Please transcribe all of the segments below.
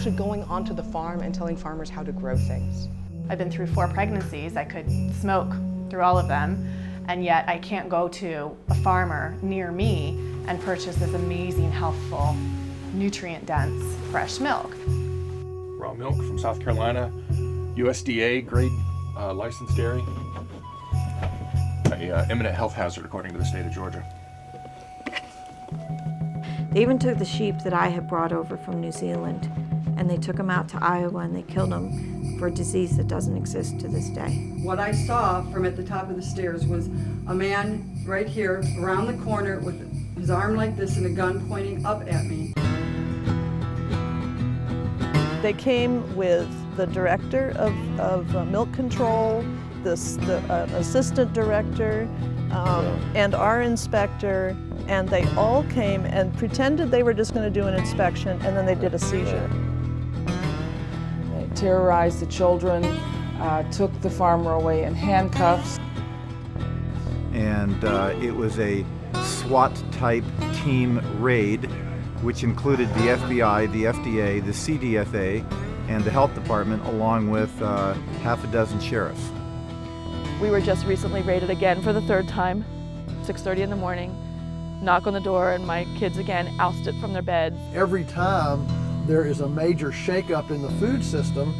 actually going onto the farm and telling farmers how to grow things. I've been through 4 pregnancies. I could smoke through all of them, and yet I can't go to a farmer near me and purchase this amazing, healthful, nutrient-dense, fresh milk. Raw milk from South Carolina, USDA grade licensed dairy. A imminent health hazard according to the state of Georgia. They even took the sheep that I had brought over from New Zealand, and they took them out to Iowa and they killed them for a disease that doesn't exist to this day. What I saw from at the top of the stairs was a man right here around the corner with his arm like this and a gun pointing up at me. They came with the director of milk control, the assistant director, and our inspector, and they all came and pretended they were just going to do an inspection, and then they did a seizure. They terrorized the children, took the farmer away in handcuffs. And it was a SWAT-type team raid, which included the FBI, the FDA, the CDFA, and the health department, along with half a dozen sheriffs. We were just recently raided again for the 3rd time, 6:30 in the morning. Knock on the door and my kids again ousted from their beds. Every time there is a major shakeup in the food system,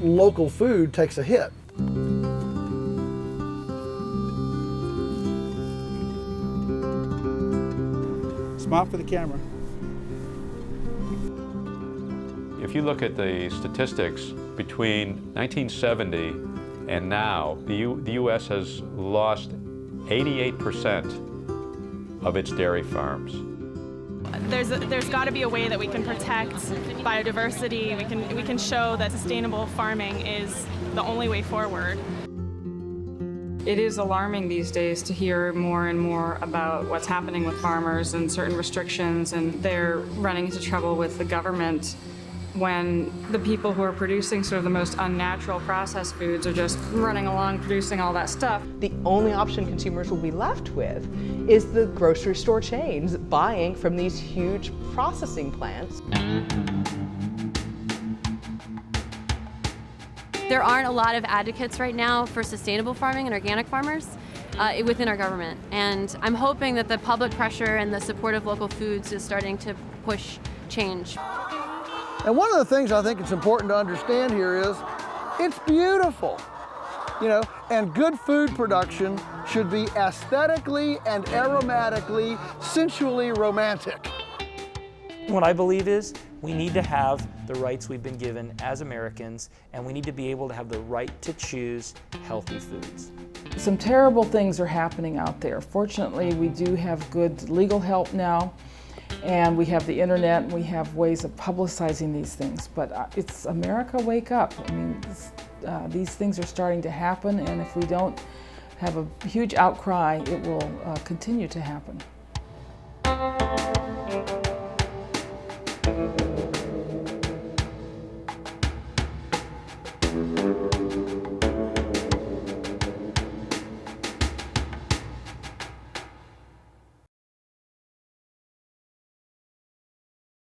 local food takes a hit. Smile for the camera. If you look at the statistics between 1970 and now, the U.S. has lost 88% of its dairy farms. There's got to be a way that we can protect biodiversity. We can show that sustainable farming is the only way forward. It is alarming these days to hear more and more about what's happening with farmers and certain restrictions, and they're running into trouble with the government when the people who are producing sort of the most unnatural processed foods are just running along producing all that stuff. The only option consumers will be left with is the grocery store chains buying from these huge processing plants. There aren't a lot of advocates right now for sustainable farming and organic farmers within our government. And I'm hoping that the public pressure and the support of local foods is starting to push change. And one of the things I think it's important to understand here is it's beautiful, and good food production should be aesthetically and aromatically, sensually romantic. What I believe is we need to have the rights we've been given as Americans, and we need to be able to have the right to choose healthy foods. Some terrible things are happening out there. Fortunately, we do have good legal help now, and we have the internet, and we have ways of publicizing these things. But it's America, wake up. I mean, these things are starting to happen, and if we don't have a huge outcry, it will continue to happen.